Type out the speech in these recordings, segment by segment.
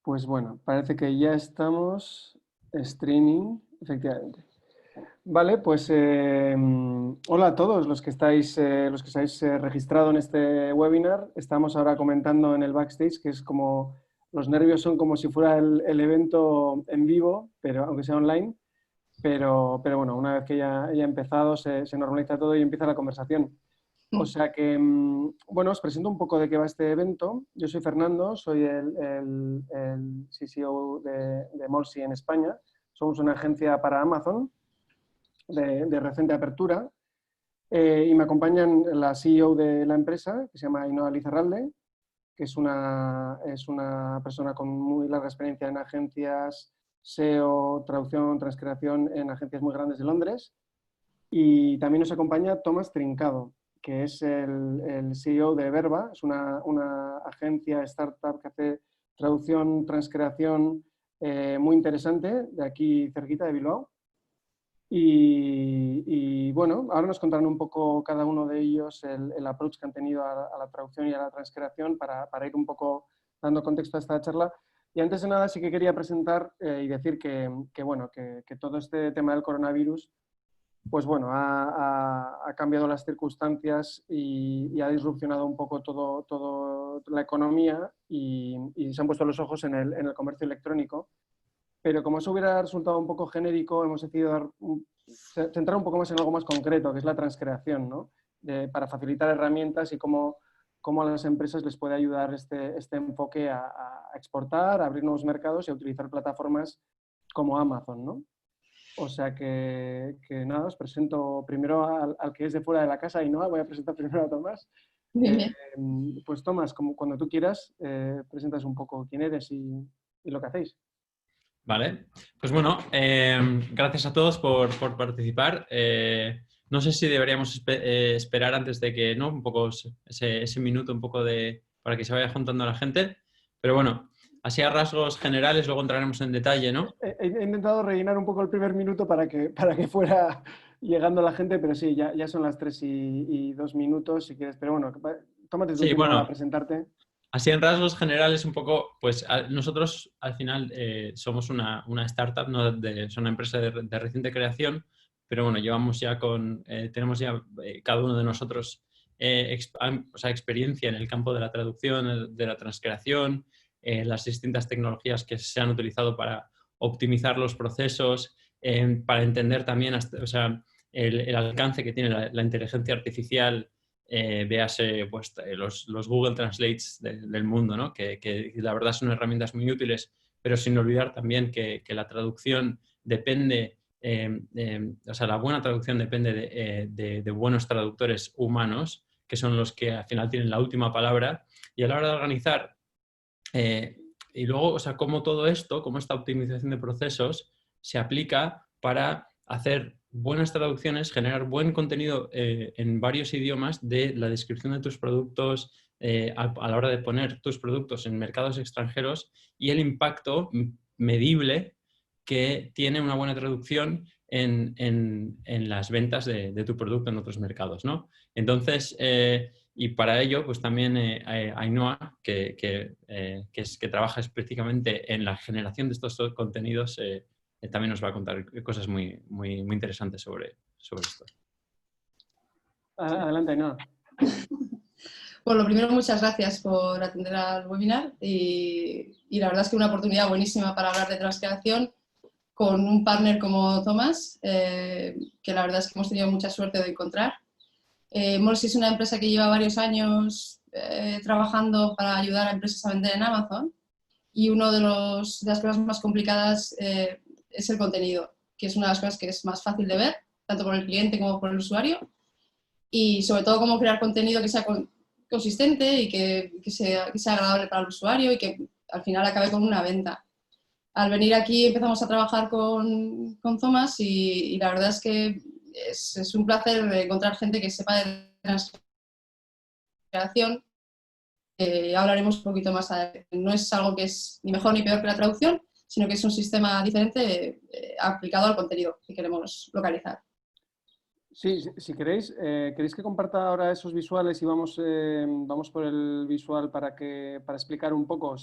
Pues bueno, parece que ya estamos streaming, efectivamente. Vale, pues hola a todos los que estáis registrados en este webinar. Estamos ahora comentando en el backstage, que es como los nervios son como si fuera el evento en vivo, pero aunque sea online. Pero bueno, una vez que ya ha empezado, se normaliza todo y empieza la conversación. O sea que, bueno, os presento un poco de qué va este evento. Yo soy Fernando, soy el CCO de Molsi en España. Somos una agencia para Amazon de reciente apertura y me acompañan la CEO de la empresa, que se llama Ainhoa Lizarralde, que es una persona con muy larga experiencia en agencias SEO, traducción, transcreación en agencias muy grandes de Londres. Y también nos acompaña Tomás Trincado, que es el CEO de Verba, es una agencia startup que hace traducción, transcreación muy interesante, de aquí cerquita de Bilbao. Y bueno, ahora nos contarán un poco cada uno de ellos el approach que han tenido a la traducción y a la transcreación para ir un poco dando contexto a esta charla. Y antes de nada sí que quería presentar y decir que todo este tema del coronavirus pues bueno, ha cambiado las circunstancias y ha disrupcionado un poco todo la economía y se han puesto los ojos en el comercio electrónico. Pero como eso hubiera resultado un poco genérico, hemos decidido centrar un poco más en algo más concreto, que es la transcreación, ¿no? Para facilitar herramientas y cómo a las empresas les puede ayudar este enfoque a exportar, a abrir nuevos mercados y a utilizar plataformas como Amazon, ¿no? O sea que nada, os presento primero al que es de fuera de la casa y no, voy a presentar primero a Tomás. Bien, Eh, bien. pues Tomás, como cuando tú quieras, presentas un poco quién eres y lo que hacéis. Vale, pues bueno, gracias a todos por participar. No sé si deberíamos esperar antes de que, ¿no? Un poco ese minuto, un poco para que se vaya juntando la gente. Pero bueno, así a rasgos generales, luego entraremos en detalle, ¿no? He intentado rellenar un poco el primer minuto para que fuera llegando la gente, pero sí, ya son las 3:02 si quieres. Pero bueno, tómate tu Sí, tiempo para bueno, presentarte. así en rasgos generales un poco, pues nosotros al final somos una startup, ¿no? Es una empresa de reciente creación, pero bueno, tenemos ya cada uno de nosotros o sea, experiencia en el campo de la traducción, de la transcreación, las distintas tecnologías que se han utilizado para optimizar los procesos, para entender también o sea, el alcance que tiene la inteligencia artificial, véase pues, los Google Translates del mundo, ¿no? Que la verdad son herramientas muy útiles, pero sin olvidar también que la traducción depende, o sea, la buena traducción depende de buenos traductores humanos, que son los que al final tienen la última palabra, y a la hora de organizar, y luego, o sea, cómo todo esto, cómo esta optimización de procesos se aplica para hacer buenas traducciones, generar buen contenido en varios idiomas de la descripción de tus productos, a la hora de poner tus productos en mercados extranjeros y el impacto medible que tiene una buena traducción en las ventas de tu producto en otros mercados, ¿no? Entonces, y para ello, pues también Ainhoa, que trabaja específicamente en la generación de estos contenidos, también nos va a contar cosas muy, muy, muy interesantes sobre esto. Adelante, Ainhoa. Bueno, lo primero, muchas gracias por atender al webinar y la verdad es que una oportunidad buenísima para hablar de transcreación con un partner como Tomás, que la verdad es que hemos tenido mucha suerte de encontrar. Molsi es una empresa que lleva varios años trabajando para ayudar a empresas a vender en Amazon y una de las cosas más complicadas es el contenido, que es una de las cosas que es más fácil de ver, tanto por el cliente como por el usuario, y sobre todo cómo crear contenido que sea consistente y que sea agradable para el usuario y que al final acabe con una venta. Al venir aquí empezamos a trabajar con Thomas y la verdad es que es un placer encontrar gente que sepa de transcreación. Hablaremos un poquito más adelante. No es algo que es ni mejor ni peor que la traducción, sino que es un sistema diferente aplicado al contenido que queremos localizar. Sí, si queréis que comparta ahora esos visuales y vamos por el visual para explicar un poco.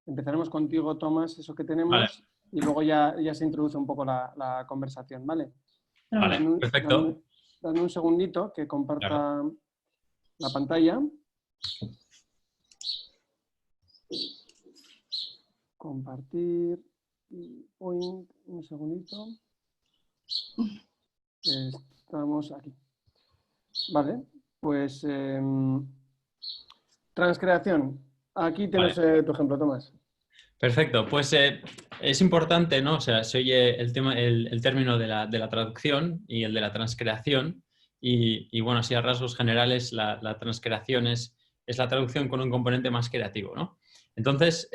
Empezaremos contigo, Tomás, eso que tenemos, Vale. y luego ya se introduce un poco la conversación, ¿vale? Vale, perfecto. Dame un segundito que comparta Claro. la pantalla. Compartir. Un segundito. Estamos aquí. Vale, pues transcreación. Aquí tienes tu ejemplo, Tomás. Perfecto, pues es importante, ¿no? O sea, se oye el término de la traducción y el de la transcreación y bueno, así a rasgos generales la transcreación es la traducción con un componente más creativo, ¿no? Entonces,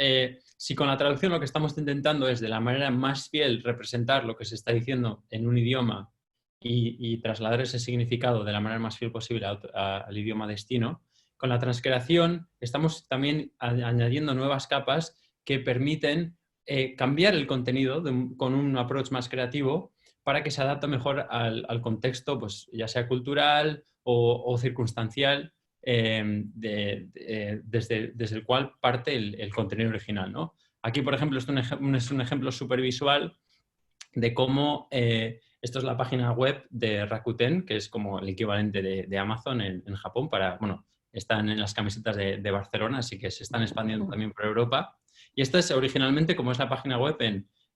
si con la traducción lo que estamos intentando es de la manera más fiel representar lo que se está diciendo en un idioma y trasladar ese significado de la manera más fiel posible al idioma destino, con la transcreación estamos también añadiendo nuevas capas que permiten cambiar el contenido con un approach más creativo para que se adapte mejor al contexto, pues, ya sea cultural o circunstancial, desde el cual parte el contenido original, ¿no? Aquí, por ejemplo, es un ejemplo súper visual de cómo esto es la página web de Rakuten, que es como el equivalente de Amazon en Japón. Bueno, están en las camisetas de Barcelona, así que se están expandiendo también por Europa. Y esta es originalmente como es la página web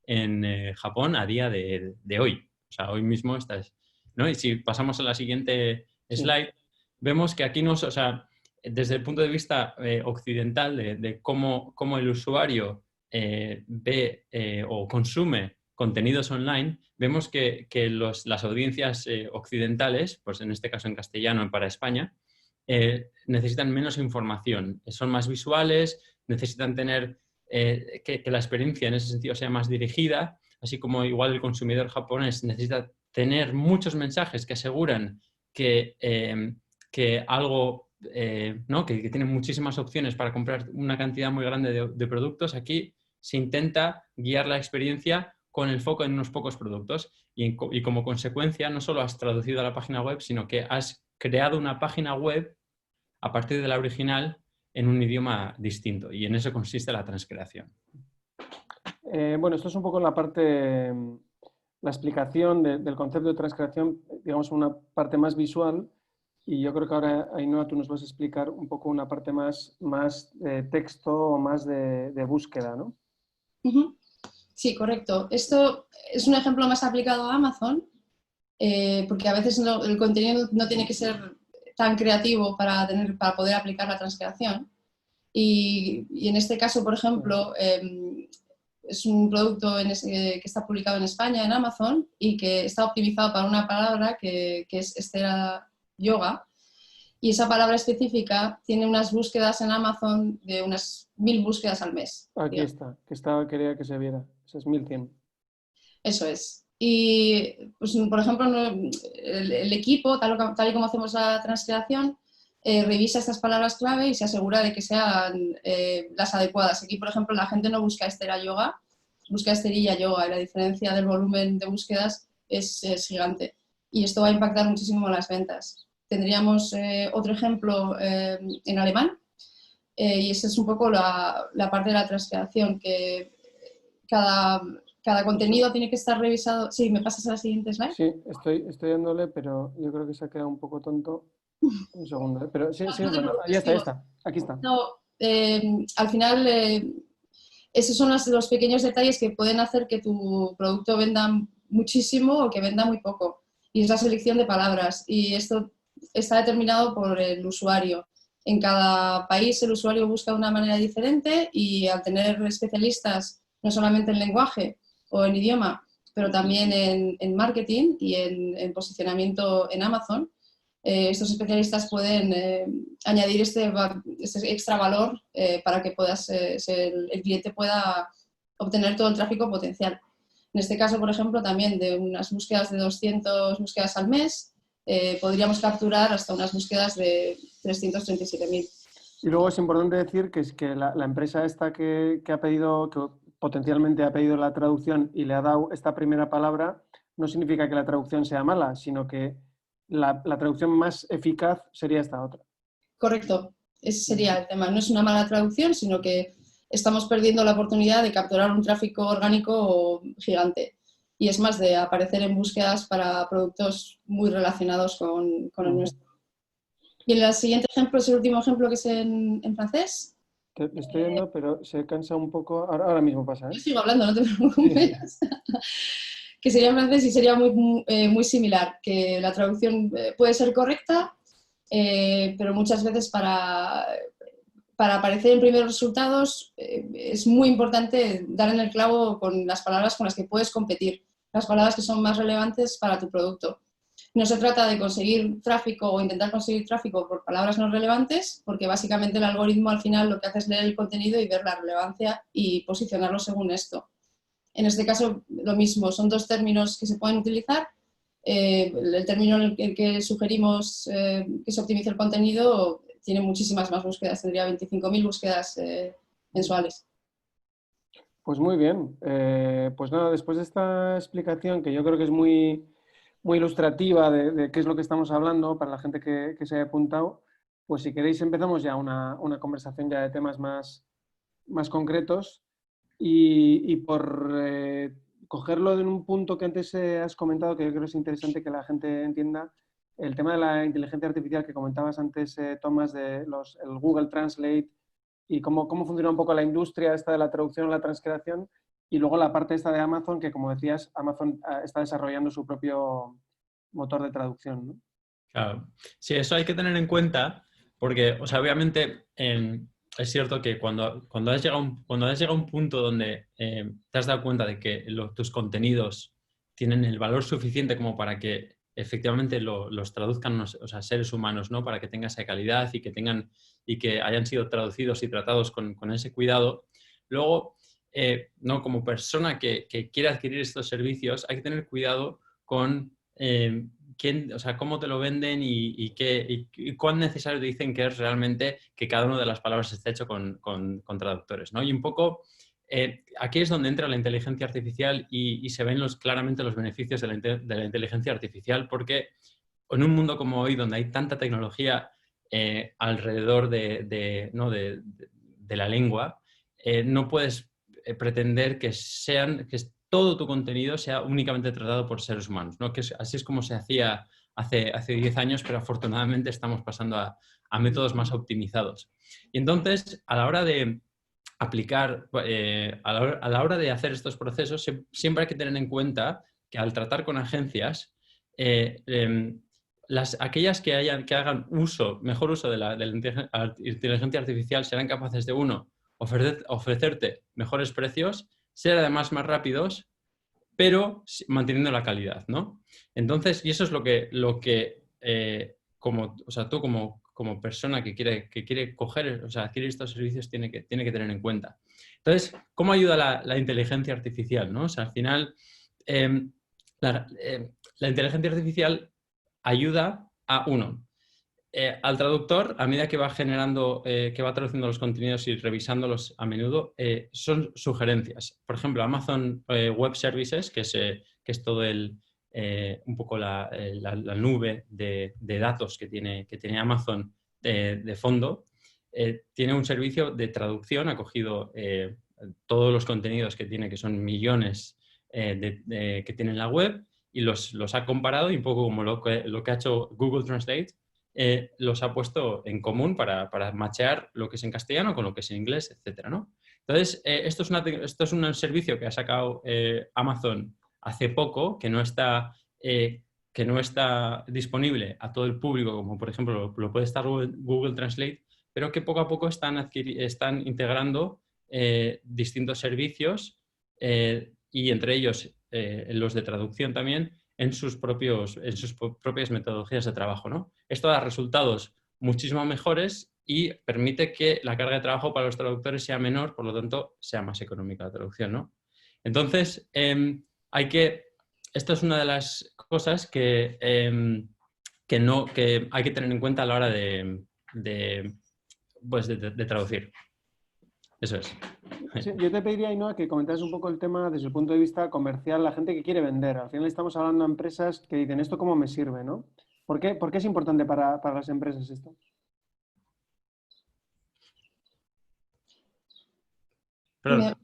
en Japón a día de hoy. O sea, hoy mismo esta es, ¿no? Y si pasamos a la siguiente slide, vemos que aquí o sea, desde el punto de vista occidental de cómo el usuario ve o consume contenidos online, vemos que las audiencias occidentales, pues en este caso en castellano para España, necesitan menos información, son más visuales, necesitan tener que la experiencia en ese sentido sea más dirigida, así como igual el consumidor japonés necesita tener muchos mensajes que aseguran que algo, ¿no? que tiene muchísimas opciones para comprar una cantidad muy grande de productos. Aquí se intenta guiar la experiencia con el foco en unos pocos productos y como consecuencia no solo has traducido a la página web, sino que has creado una página web a partir de la original en un idioma distinto, y en eso consiste la transcreación. Bueno, esto es un poco la parte, la explicación del concepto de transcreación, digamos una parte más visual, y yo creo que ahora, Ainhoa, tú nos vas a explicar un poco una parte más de texto o más de búsqueda, ¿no? Sí, correcto. Esto es un ejemplo más aplicado a Amazon, porque a veces el contenido no tiene que ser tan creativo para poder aplicar la transcreación. Y en este caso, por ejemplo, es un producto que está publicado en España, en Amazon, y que está optimizado para una palabra que es Estera Yoga. Y esa palabra específica tiene unas búsquedas en Amazon de unas 1000 búsquedas al mes. Aquí está, quería que se viera. Eso es 1100. Eso es. Y, pues, por ejemplo, el equipo, tal y como hacemos la transcreación, revisa estas palabras clave y se asegura de que sean las adecuadas. Aquí, por ejemplo, la gente no busca Estera Yoga, busca Esterilla Yoga, y la diferencia del volumen de búsquedas es gigante. Y esto va a impactar muchísimo las ventas. Tendríamos otro ejemplo en alemán, y esa es un poco la parte de la transcreación, que cada contenido tiene que estar revisado. Sí, ¿me pasas a la siguiente slide? Sí, estoy dándole, pero yo creo que se ha quedado un poco tonto. Un segundo, pero sí, ahí está. Aquí está. No, al final, esos son los pequeños detalles que pueden hacer que tu producto venda muchísimo o que venda muy poco. Y es la selección de palabras. Y esto está determinado por el usuario. En cada país el usuario busca de una manera diferente, y al tener especialistas no solamente en lenguaje o en idioma, pero también en marketing y en posicionamiento en Amazon, estos especialistas pueden añadir este extra valor para que el cliente pueda obtener todo el tráfico potencial. En este caso, por ejemplo, también de unas búsquedas de 200 búsquedas al mes, podríamos capturar hasta unas búsquedas de 337.000. Y luego es importante decir que es que la empresa esta que ha pedido, que potencialmente ha pedido la traducción y le ha dado esta primera palabra, no significa que la traducción sea mala, sino que la traducción más eficaz sería esta otra. Correcto, ese sería el tema. No es una mala traducción, sino que estamos perdiendo la oportunidad de capturar un tráfico orgánico gigante. Y es más de aparecer en búsquedas para productos muy relacionados con el nuestro. Y el siguiente ejemplo es el último ejemplo, que es en francés. Te estoy viendo, pero se cansa un poco. Ahora mismo pasa, ¿eh? Yo sigo hablando, no te preocupes. Que sería en francés y sería muy similar, que la traducción puede ser correcta, pero muchas veces para aparecer en primeros resultados es muy importante dar en el clavo con las palabras con las que puedes competir, las palabras que son más relevantes para tu producto. No se trata de conseguir tráfico o intentar conseguir tráfico por palabras no relevantes, porque básicamente el algoritmo al final lo que hace es leer el contenido y ver la relevancia y posicionarlo según esto. En este caso, lo mismo, son dos términos que se pueden utilizar. El término en el que sugerimos que se optimice el contenido tiene muchísimas más búsquedas, tendría 25.000 búsquedas mensuales. Pues muy bien. Pues nada, después de esta explicación, que yo creo que es muy, muy ilustrativa de qué es lo que estamos hablando para la gente que se haya apuntado, pues si queréis empezamos ya una conversación ya de temas más concretos y por cogerlo en un punto que antes has comentado, que yo creo que es interesante que la gente entienda, el tema de la inteligencia artificial que comentabas antes, Tomás, de el Google Translate y cómo funciona un poco la industria esta de la traducción o la transcreación, y luego la parte esta de Amazon, que como decías, Amazon está desarrollando su propio motor de traducción, ¿no? Claro. Sí, eso hay que tener en cuenta porque, o sea, obviamente es cierto que cuando has llegado a un punto donde te has dado cuenta de que tus contenidos tienen el valor suficiente como para que efectivamente los traduzcan o sea, seres humanos, ¿no? Para que tengan esa calidad y que hayan sido traducidos y tratados con ese cuidado. Luego, ¿no? Como persona que quiere adquirir estos servicios, hay que tener cuidado con o sea, cómo te lo venden y cuán necesario te dicen que es realmente que cada una de las palabras esté hecho con traductores, ¿no? Y un poco aquí es donde entra la inteligencia artificial y se ven claramente los beneficios de la inteligencia artificial, porque en un mundo como hoy, donde hay tanta tecnología alrededor ¿no? de la lengua, no puedes pretender que todo tu contenido sea únicamente tratado por seres humanos, ¿no? Así es como se hacía hace 10 años, pero afortunadamente estamos pasando a métodos más optimizados. Y entonces, a la hora de aplicar, a la hora de hacer estos procesos, siempre hay que tener en cuenta que al tratar con agencias, aquellas que hagan mejor uso de la inteligencia artificial serán capaces de, uno, ofrecerte mejores precios, ser además más rápidos, pero manteniendo la calidad, ¿no? Entonces, y eso es lo que o sea, tú como persona que quiere coger, o sea, adquirir estos servicios tiene que tener en cuenta. Entonces, ¿cómo ayuda la inteligencia artificial, ¿no? O sea, al final, la inteligencia artificial ayuda a, uno, al traductor, a medida que va generando, que va traduciendo los contenidos y revisándolos a menudo, son sugerencias. Por ejemplo, Amazon Web Services, que es todo un poco la nube de datos que tiene Amazon de fondo, tiene un servicio de traducción, ha cogido todos los contenidos que tiene, que son millones que tiene en la web, y los ha comparado, y un poco como lo que ha hecho Google Translate, los ha puesto en común para machear lo que es en castellano con lo que es en inglés, etcétera, ¿no? Entonces, esto es un servicio que ha sacado Amazon hace poco, que no está disponible a todo el público, como por ejemplo lo puede estar Google Translate, pero que poco a poco están integrando distintos servicios y entre ellos los de traducción también, en sus propias metodologías de trabajo, ¿no? Esto da resultados muchísimo mejores y permite que la carga de trabajo para los traductores sea menor, por lo tanto, sea más económica la traducción, ¿no? Entonces, esto es una de las cosas que hay que tener en cuenta a la hora de traducir. Eso es. Sí, yo te pediría, Ainhoa, que comentaras un poco el tema desde el punto de vista comercial, la gente que quiere vender. Al final estamos hablando de empresas que dicen, ¿esto cómo me sirve, no? ¿Por qué es importante para las empresas esto? Perdón.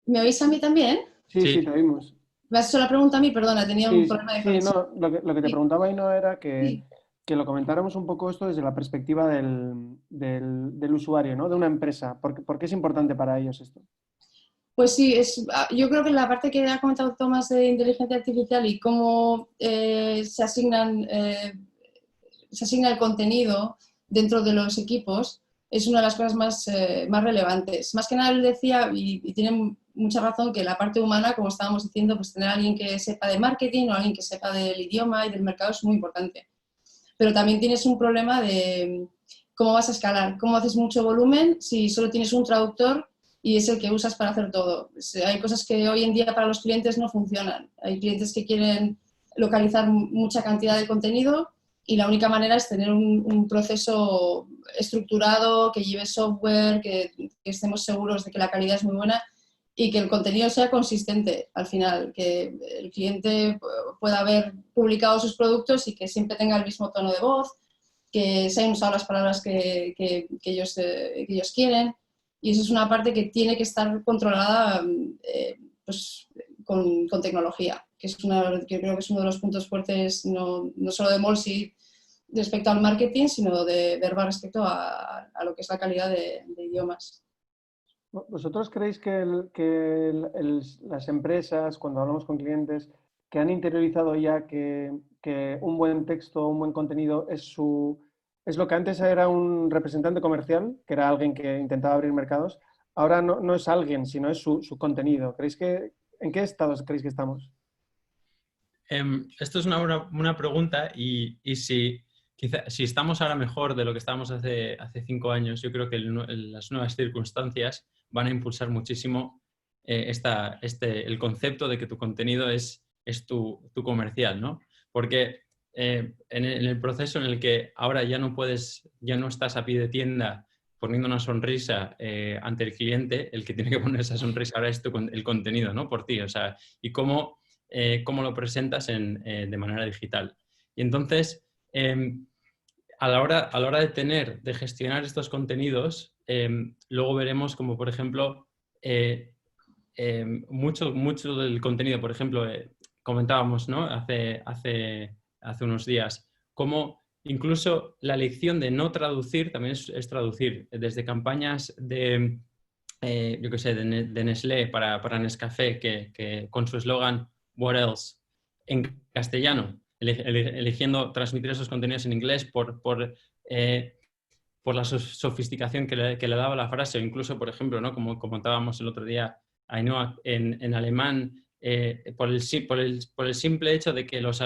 ¿Me oís a mí también? Sí, Sí. sí, te oímos. ¿Me has hecho la pregunta a mí? Perdona, tenía un Sí, problema de sí, conexión. no, lo que te Sí, preguntaba ahí no era sí. que lo comentáramos un poco esto desde la perspectiva del usuario, ¿no? De una empresa. ¿Por qué es importante para ellos esto? Pues sí, yo creo que la parte que ha comentado Tomás de inteligencia artificial y cómo se asigna el contenido dentro de los equipos es una de las cosas más relevantes. Más que nada él decía, y tiene mucha razón, que la parte humana, como estábamos diciendo, pues tener a alguien que sepa de marketing o alguien que sepa del idioma y del mercado es muy importante. Pero también tienes un problema de cómo vas a escalar, cómo haces mucho volumen si solo tienes un traductor y es el que usas para hacer todo. Hay cosas que hoy en día para los clientes no funcionan. Hay clientes que quieren localizar mucha cantidad de contenido y la única manera es tener un proceso estructurado, que lleve software, que estemos seguros de que la calidad es muy buena y que el contenido sea consistente al final, que el cliente pueda haber publicado sus productos y que siempre tenga el mismo tono de voz, que se hayan usado las palabras que ellos quieren. Y eso es una parte que tiene que estar controlada pues, con tecnología, que creo que es uno de los puntos fuertes no solo de Molsy respecto al marketing, sino de Verba respecto a lo que es la calidad de idiomas. ¿Vosotros creéis que las empresas, cuando hablamos con clientes, que han interiorizado ya que un buen texto, un buen contenido es lo que antes era un representante comercial, que era alguien que intentaba abrir mercados, ahora no es alguien, sino es su contenido? ¿En qué estado creéis que estamos? Esto es una pregunta y si estamos ahora mejor de lo que estábamos hace 5 años, yo creo que las nuevas circunstancias van a impulsar muchísimo el concepto de que tu contenido es tu comercial, ¿no? Porque en el proceso en el que ahora ya no estás a pie de tienda poniendo una sonrisa ante el cliente, el que tiene que poner esa sonrisa ahora es el contenido, ¿no? Por ti, o sea, y cómo lo presentas de manera digital. Y entonces, a la hora de gestionar estos contenidos, luego veremos como, por ejemplo, mucho del contenido, por ejemplo, comentábamos, ¿no? hace unos días, cómo incluso la elección de no traducir también es traducir, desde campañas yo qué sé, de Nestlé para Nescafé, que con su eslogan What else? En castellano, eligiendo transmitir esos contenidos en inglés por la sofisticación que le daba la frase, o incluso, por ejemplo, ¿no? Como comentábamos el otro día, Ainhoa, en alemán, por el simple hecho de que los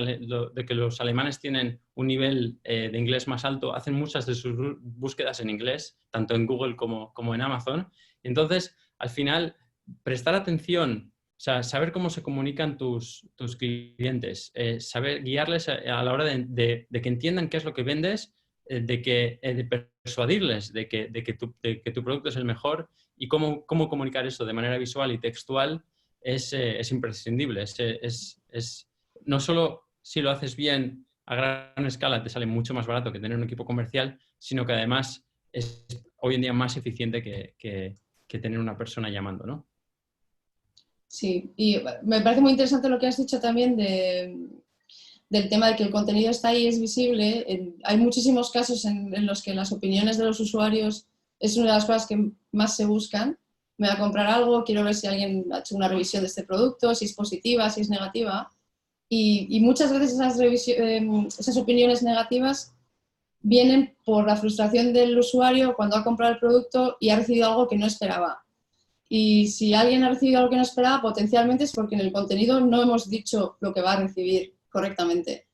alemanes tienen un nivel de inglés más alto, hacen muchas de sus búsquedas en inglés, tanto en Google como en Amazon. Entonces, al final, prestar atención, o sea, saber cómo se comunican tus clientes, saber guiarles a la hora de que entiendan qué es lo que vendes, de persuadirles de que tu producto es el mejor y cómo comunicar eso de manera visual y textual es imprescindible. No solo si lo haces bien a gran escala te sale mucho más barato que tener un equipo comercial, sino que además es hoy en día más eficiente que tener una persona llamando, ¿no? Sí, y me parece muy interesante lo que has dicho también del tema de que el contenido está ahí, es visible. Hay muchísimos casos en los que las opiniones de los usuarios es una de las cosas que más se buscan. Me voy a comprar algo, quiero ver si alguien ha hecho una revisión de este producto, si es positiva, si es negativa. Y muchas veces esas opiniones negativas vienen por la frustración del usuario cuando ha comprado el producto y ha recibido algo que no esperaba. Y si alguien ha recibido algo que no esperaba, potencialmente es porque en el contenido no hemos dicho lo que va a recibir correctamente.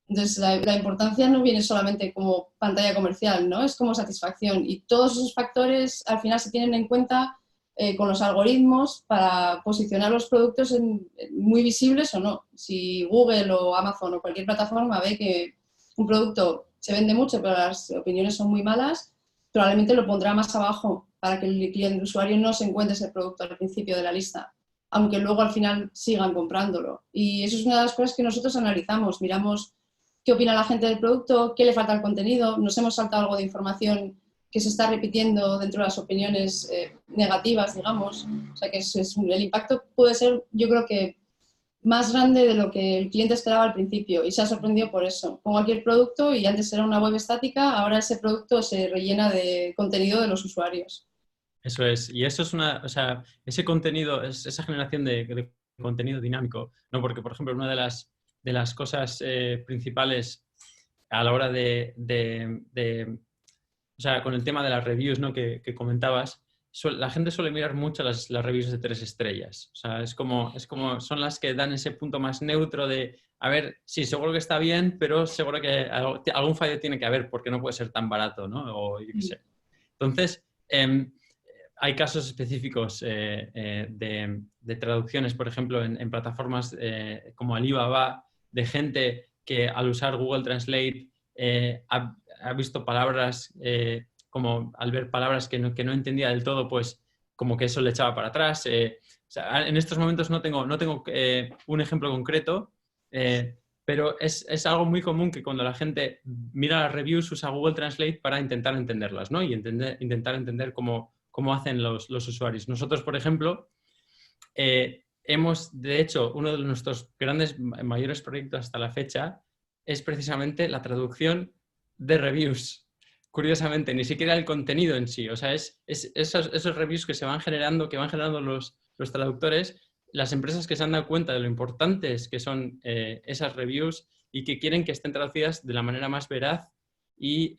Entonces, la importancia no viene solamente como pantalla comercial, ¿no? Es como satisfacción. Y todos esos factores al final se tienen en cuenta con los algoritmos para posicionar los productos muy visibles o no. Si Google o Amazon o cualquier plataforma ve que un producto se vende mucho, pero las opiniones son muy malas, probablemente lo pondrá más abajo para que el cliente, el usuario, no se encuentre ese producto al principio de la lista, aunque luego al final sigan comprándolo. Y eso es una de las cosas que nosotros analizamos. Miramos qué opina la gente del producto, qué le falta al contenido, nos hemos saltado algo de información que se está repitiendo dentro de las opiniones negativas, digamos. O sea, que el impacto puede ser, yo creo que, más grande de lo que el cliente esperaba al principio y se ha sorprendido por eso. Pongo aquí el producto y antes era una web estática, ahora ese producto se rellena de contenido de los usuarios. Eso es, y eso es o sea, ese contenido, esa generación de contenido dinámico, ¿no? Porque, por ejemplo, una de las cosas principales a la hora o sea, con el tema de las reviews, ¿no? que comentabas, la gente suele mirar mucho las reviews de 3 estrellas. O sea, es como son las que dan ese punto más neutro de, a ver, sí, seguro que está bien, pero seguro que algún fallo tiene que haber porque no puede ser tan barato, ¿no? O yo qué sé. Entonces, hay casos específicos de traducciones, por ejemplo, en plataformas como Alibaba, de gente que al usar Google Translate ha visto palabras, como al ver palabras que no entendía del todo, pues como que eso le echaba para atrás. O sea, en estos momentos no tengo un ejemplo concreto, pero es algo muy común que cuando la gente mira las reviews usa Google Translate para intentar entenderlas, ¿no? Y intentar entender cómo hacen los usuarios. Nosotros, por ejemplo, de hecho, uno de nuestros mayores proyectos hasta la fecha es precisamente la traducción de reviews. Curiosamente, ni siquiera el contenido en sí. O sea, esos reviews que van generando los traductores, las empresas que se han dado cuenta de lo importantes que son esas reviews y que quieren que estén traducidas de la manera más veraz y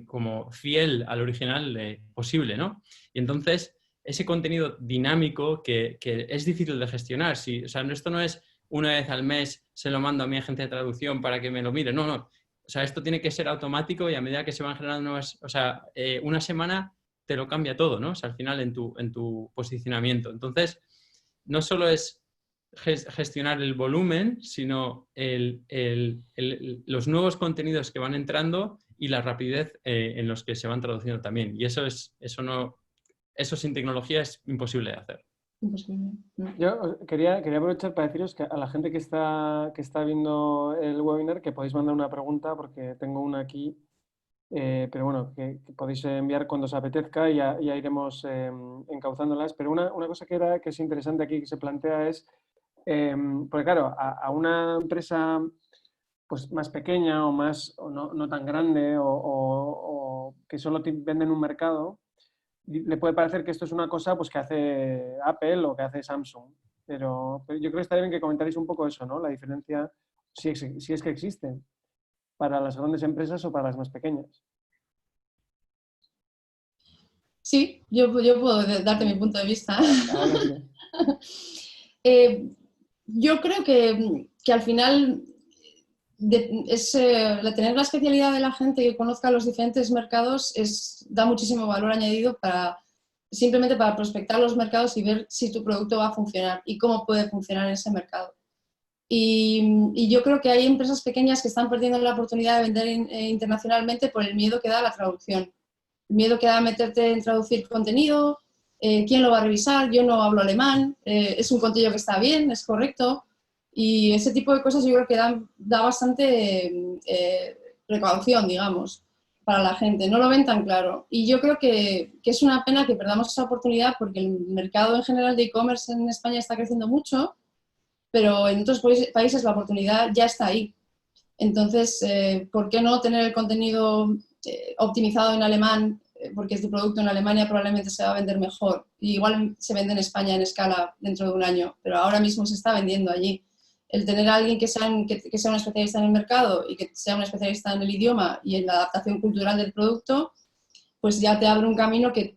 como fiel al original posible, ¿no? Y entonces, ese contenido dinámico que es difícil de gestionar. O sea, esto no es una vez al mes se lo mando a mi agente de traducción para que me lo mire. No, no. O sea, esto tiene que ser automático y a medida que se van generando nuevas... O sea, una semana te lo cambia todo, ¿no? O sea, al final en tu posicionamiento. Entonces, no solo es gestionar el volumen, sino los nuevos contenidos que van entrando y la rapidez en los que se van traduciendo también. Y eso sin tecnología es imposible de hacer. Imposible. Yo quería aprovechar para deciros que a la gente que está viendo el webinar que podéis mandar una pregunta porque tengo una aquí, pero bueno, que podéis enviar cuando os apetezca y ya iremos encauzándolas. Pero una cosa que es interesante aquí que se plantea es, porque claro, a una empresa pues, más pequeña o no tan grande o que solo vende en un mercado, le puede parecer que esto es una cosa pues, que hace Apple o que hace Samsung. Pero yo creo que está bien que comentaréis un poco eso, ¿no? La diferencia, si es que existe, para las grandes empresas o para las más pequeñas. Sí, yo puedo darte mi punto de vista. Yo creo que al final tener la especialidad de la gente que conozca los diferentes mercados da muchísimo valor añadido simplemente para prospectar los mercados y ver si tu producto va a funcionar y cómo puede funcionar en ese mercado. Y yo creo que hay empresas pequeñas que están perdiendo la oportunidad de vender internacionalmente por el miedo que da la traducción. El miedo que da meterte en traducir contenido, quién lo va a revisar, yo no hablo alemán, es un contenido que está bien, es correcto. Y ese tipo de cosas yo creo que da bastante precaución, digamos, para la gente. No lo ven tan claro. Y yo creo que es una pena que perdamos esa oportunidad porque el mercado en general de e-commerce en España está creciendo mucho, pero en otros países la oportunidad ya está ahí. Entonces, ¿por qué no tener el contenido optimizado en alemán? Porque tu producto en Alemania probablemente se va a vender mejor. Y igual se vende en España en escala dentro de un año, pero ahora mismo se está vendiendo allí. El tener a alguien que sea un especialista en el mercado y que sea un especialista en el idioma y en la adaptación cultural del producto, pues ya te abre un camino que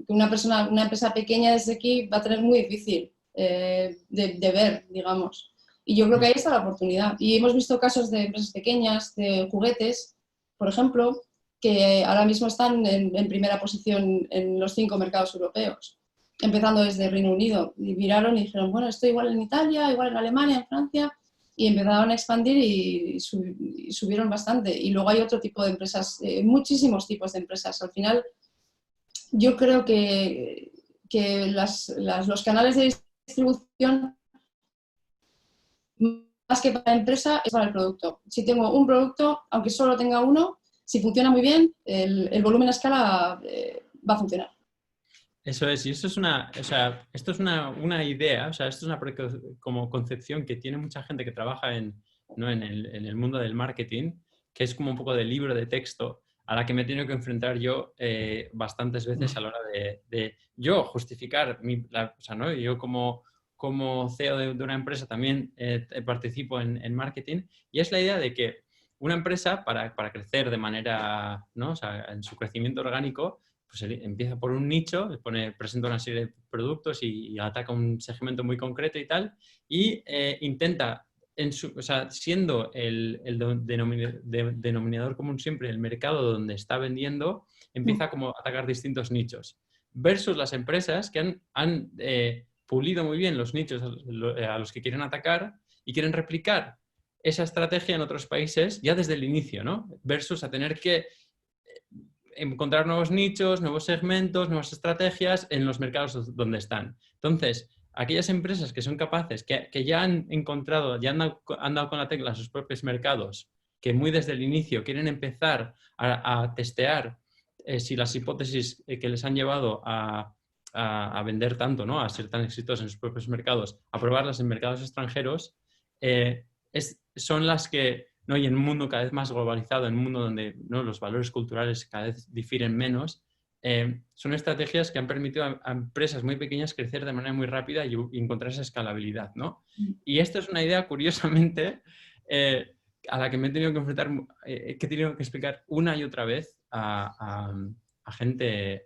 una empresa pequeña desde aquí va a tener muy difícil de ver, digamos. Y yo creo que ahí está la oportunidad. Y hemos visto casos de empresas pequeñas, de juguetes, por ejemplo, que ahora mismo están en primera posición en los 5 mercados europeos, empezando desde Reino Unido. Y miraron y dijeron, bueno, esto igual en Italia, igual en Alemania, en Francia, y empezaron a expandir y subieron bastante. Y luego hay otro tipo de empresas, muchísimos tipos de empresas. Al final, yo creo que los canales de distribución, más que para la empresa, es para el producto. Si tengo un producto, aunque solo tenga uno, si funciona muy bien, el volumen a escala va a funcionar. Eso es, y esto es esto es una idea, esto es una como concepción que tiene mucha gente que trabaja ¿no? en el mundo del marketing, que es como un poco de libro de texto a la que me he tenido que enfrentar yo bastantes veces a la hora de yo justificar ¿no? Yo como CEO de una empresa también participo en marketing, y es la idea de que una empresa para crecer de manera, ¿no? En su crecimiento orgánico, pues empieza por un nicho, presenta una serie de productos y ataca un segmento muy concreto y tal, y intenta, siendo el denominador común siempre el mercado donde está vendiendo, empieza como a atacar distintos nichos. Versus las empresas que han pulido muy bien los nichos a los que quieren atacar y quieren replicar esa estrategia en otros países ya desde el inicio, ¿no? Versus a tener que encontrar nuevos nichos, nuevos segmentos, nuevas estrategias en los mercados donde están. Entonces, aquellas empresas que son capaces, que ya han encontrado, ya han dado con la tecla a sus propios mercados, que muy desde el inicio quieren empezar a testear si las hipótesis que les han llevado a vender tanto, ¿no? A ser tan exitosos en sus propios mercados, a probarlas en mercados extranjeros, son las que, ¿no? Y en un mundo cada vez más globalizado, en un mundo donde, ¿no? Los valores culturales cada vez difieren menos, son estrategias que han permitido a empresas muy pequeñas crecer de manera muy rápida y encontrar esa escalabilidad, ¿no? Y esto es una idea, curiosamente, a la que me he tenido que enfrentar, que he tenido que explicar una y otra vez a gente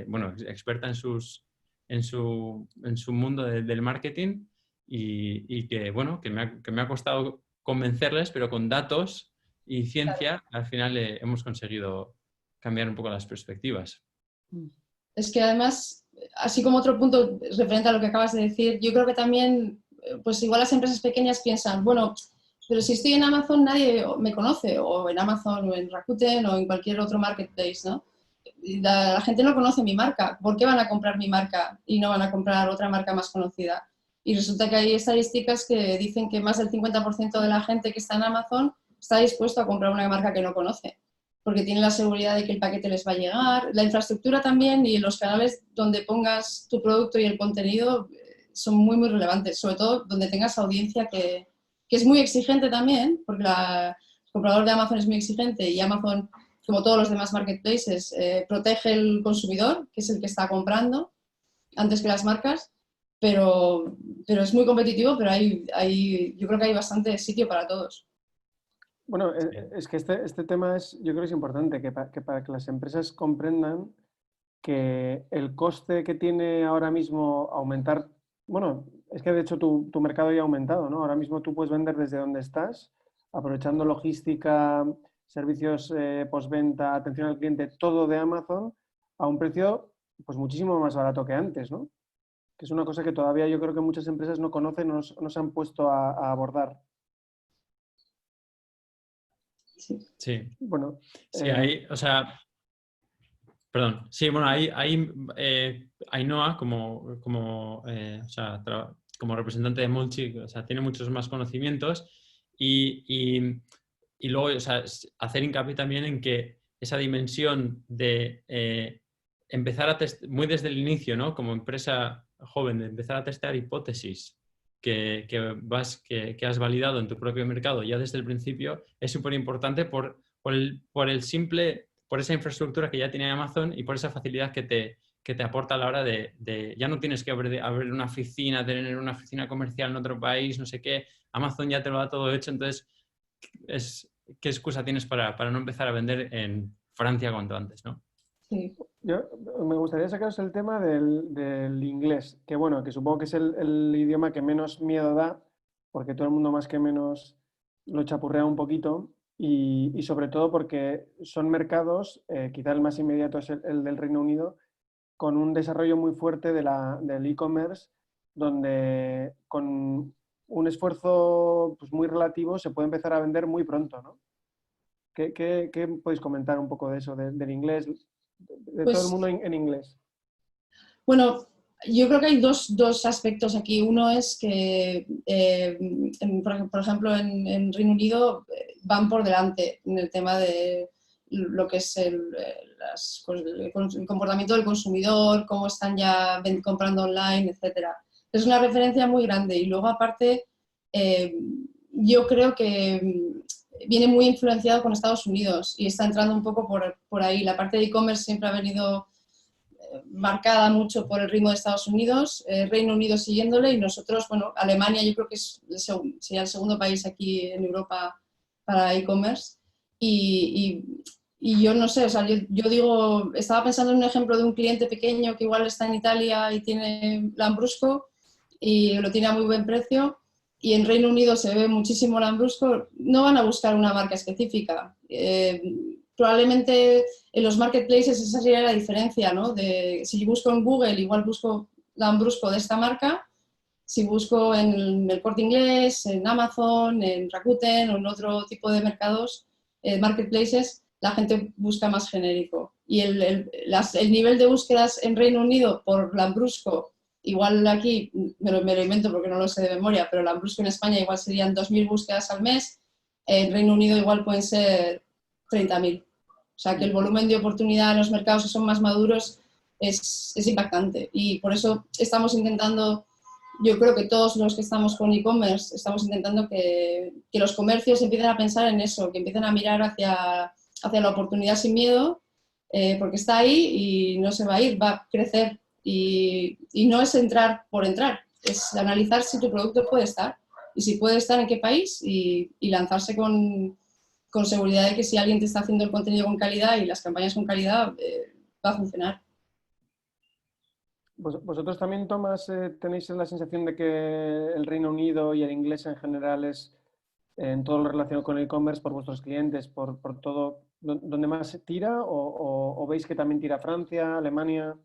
bueno, experta en su mundo del marketing, y que, bueno, que me ha costado convencerles, pero con datos y ciencia, al final hemos conseguido cambiar un poco las perspectivas. Es que además, así como otro punto referente a lo que acabas de decir, yo creo que también, pues igual las empresas pequeñas piensan, bueno, pero si estoy en Amazon nadie me conoce, o en Amazon, o en Rakuten, o en cualquier otro marketplace, ¿no? La gente no conoce mi marca, ¿por qué van a comprar mi marca y no van a comprar otra marca más conocida? Y resulta que hay estadísticas que dicen que más del 50% de la gente que está en Amazon está dispuesto a comprar una marca que no conoce, porque tiene la seguridad de que el paquete les va a llegar. La infraestructura también y los canales donde pongas tu producto y el contenido son muy, muy relevantes, sobre todo donde tengas audiencia que es muy exigente también, porque el comprador de Amazon es muy exigente y Amazon, como todos los demás marketplaces, protege el consumidor, que es el que está comprando, antes que las marcas, pero es muy competitivo, pero yo creo que hay bastante sitio para todos. Bueno, es que este tema yo creo que es importante, que para que las empresas comprendan que el coste que tiene ahora mismo aumentar, bueno, es que de hecho tu mercado ya ha aumentado, ¿no? Ahora mismo tú puedes vender desde donde estás, aprovechando logística, servicios postventa, atención al cliente, todo de Amazon, a un precio pues muchísimo más barato que antes, ¿no? Que es una cosa que todavía yo creo que muchas empresas no conocen, no se han puesto a abordar. Sí. Bueno, sí, perdón. Sí, bueno, Ainhoa como representante de Molchi, tiene muchos más conocimientos y luego, hacer hincapié también en que esa dimensión de empezar a testar, muy desde el inicio, ¿no? Como empresa joven, de empezar a testear hipótesis que has validado en tu propio mercado ya desde el principio, es súper importante por esa infraestructura que ya tiene Amazon y por esa facilidad que te aporta a la hora de ya no tienes que abrir una oficina, tener una oficina comercial en otro país, no sé qué. Amazon ya te lo da todo hecho, entonces ¿qué excusa tienes para no empezar a vender en Francia cuanto antes, ¿no? Sí. Yo me gustaría sacaros el tema del inglés, que bueno, que supongo que es el idioma que menos miedo da, porque todo el mundo más que menos lo chapurrea un poquito, y sobre todo porque son mercados, quizá el más inmediato es el del Reino Unido, con un desarrollo muy fuerte del e-commerce, donde con un esfuerzo pues, muy relativo se puede empezar a vender muy pronto, ¿no? ¿Qué podéis comentar un poco de eso, del inglés, de Pues, todo el mundo en inglés? Bueno, yo creo que hay dos aspectos aquí. Uno es que, por ejemplo, en Reino Unido van por delante en el tema de lo que es el comportamiento del consumidor, cómo están ya comprando online, etc. Es una referencia muy grande y luego aparte yo creo que viene muy influenciado con Estados Unidos y está entrando un poco por ahí. La parte de e-commerce siempre ha venido marcada mucho por el ritmo de Estados Unidos, Reino Unido siguiéndole y nosotros, bueno, Alemania yo creo que sería el segundo país aquí en Europa para e-commerce y yo no sé, o sea, yo digo, estaba pensando en un ejemplo de un cliente pequeño que igual está en Italia y tiene Lambrusco y lo tiene a muy buen precio y en Reino Unido se ve muchísimo Lambrusco, no van a buscar una marca específica. Probablemente en los marketplaces esa sería la diferencia, ¿no? Si busco en Google, igual busco Lambrusco de esta marca. Si busco en el Corte Inglés, en Amazon, en Rakuten o en otro tipo de mercados, marketplaces, la gente busca más genérico. Y el nivel de búsquedas en Reino Unido por Lambrusco, igual aquí, me lo invento porque no lo sé de memoria, pero Lambrusco en España igual serían 2.000 búsquedas al mes, en Reino Unido igual pueden ser 30.000. O sea que el volumen de oportunidad en los mercados que son más maduros es impactante y por eso estamos intentando, yo creo que todos los que estamos con e-commerce estamos intentando que los comercios empiecen a pensar en eso, que empiecen a mirar hacia la oportunidad sin miedo, porque está ahí y no se va a ir, va a crecer y no es entrar por entrar, es analizar si tu producto puede estar y si puede estar en qué país y lanzarse con seguridad de que si alguien te está haciendo el contenido con calidad y las campañas con calidad, va a funcionar. ¿Vosotros también, Tomás, tenéis la sensación de que el Reino Unido y el inglés en general es en todo lo relacionado con el e-commerce por vuestros clientes, por todo, donde más se tira o veis que también tira Francia, Alemania?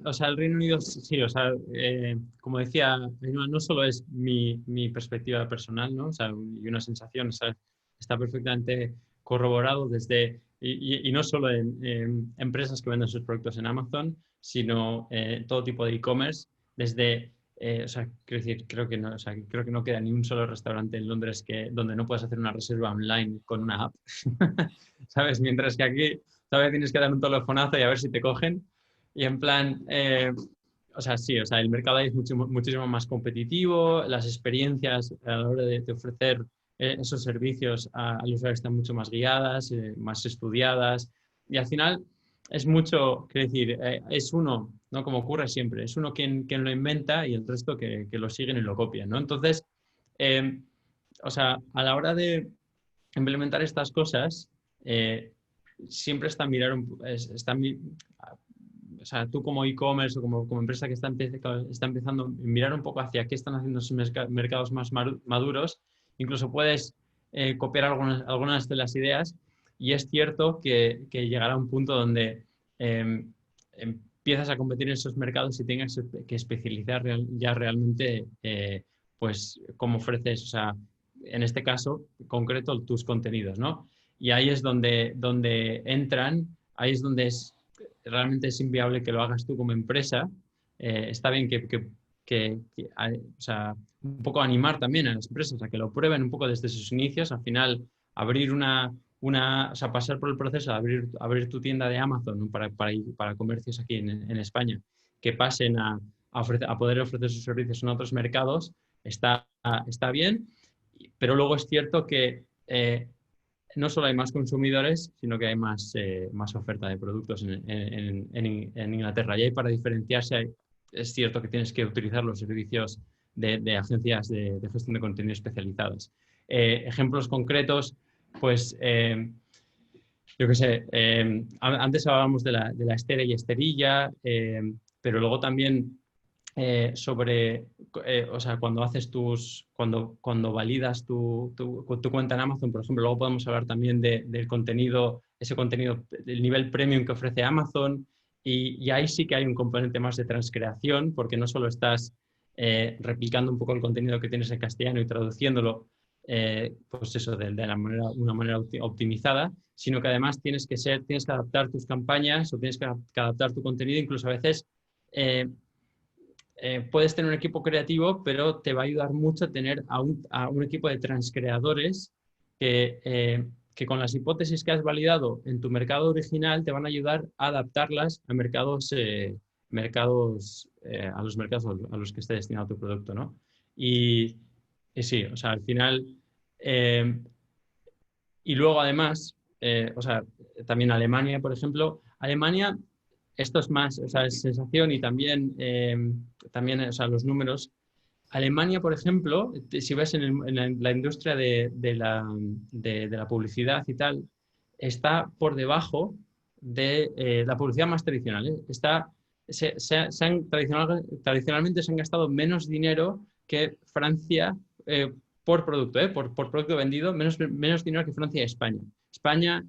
O sea, el Reino Unido sí, o sea, como decía, no solo es mi perspectiva personal, ¿no? O sea, y una sensación, o sea, está perfectamente corroborado y no solo en empresas que venden sus productos en Amazon, sino todo tipo de e-commerce, o sea, quiero decir, creo que no, o sea, creo que no queda ni un solo restaurante en Londres donde no puedas hacer una reserva online con una app, ¿sabes? Mientras que aquí todavía tienes que dar un telefonazo y a ver si te cogen. Y en plan, o sea, sí, o sea, el mercado ahí es muchísimo más competitivo, las experiencias a la hora de ofrecer esos servicios al usuario están mucho más guiadas, más estudiadas y al final es mucho, quiero decir, es uno, ¿no? Como ocurre siempre, es uno quien lo inventa y el resto que lo siguen y lo copian, ¿no? Entonces, o sea, a la hora de implementar estas cosas, siempre está mirar o sea, tú como e-commerce o como empresa que está empezando a mirar un poco hacia qué están haciendo esos mercados más maduros, incluso puedes copiar algunas de las ideas y es cierto que llegará un punto donde empiezas a competir en esos mercados y tengas que especializar ya realmente pues cómo ofreces, o sea, en este caso concreto, tus contenidos, ¿no? Y ahí es donde entran, ahí es donde realmente es inviable que lo hagas tú como empresa. Está bien o sea, un poco animar también a las empresas a que lo prueben un poco desde sus inicios. Al final, abrir o sea, pasar por el proceso de abrir tu tienda de Amazon, ¿no? para comercios aquí en España, que pasen a poder ofrecer sus servicios en otros mercados, está bien, pero luego es cierto que no solo hay más consumidores, sino que hay más oferta de productos en Inglaterra. Y ahí para diferenciarse es cierto que tienes que utilizar los servicios de agencias de gestión de contenido especializadas. Ejemplos concretos, pues yo qué sé, antes hablábamos de la Estera y Esterilla, pero luego también o sea, cuando validas tu cuenta en Amazon, por ejemplo, luego podemos hablar también del contenido, del nivel premium que ofrece Amazon y ahí sí que hay un componente más de transcreación porque no solo estás replicando un poco el contenido que tienes en castellano y traduciéndolo, pues eso, de una manera optimizada, sino que además tienes que adaptar tus campañas o tienes que adaptar tu contenido, incluso a veces puedes tener un equipo creativo, pero te va a ayudar mucho tener a un equipo de transcreadores que que con las hipótesis que has validado en tu mercado original te van a ayudar a adaptarlas a mercados, a los mercados a los que esté destinado tu producto, ¿no? Y sí, o sea, al final... y luego además, o sea, también Alemania, por ejemplo, Alemania, esto es más, o sea, es sensación y también, también, o sea, los números. Alemania, por ejemplo, si ves la industria de la publicidad y tal, está por debajo de la publicidad más tradicional, ¿eh? Tradicionalmente se han gastado menos dinero que Francia por producto, por producto vendido, menos dinero que Francia y España. España,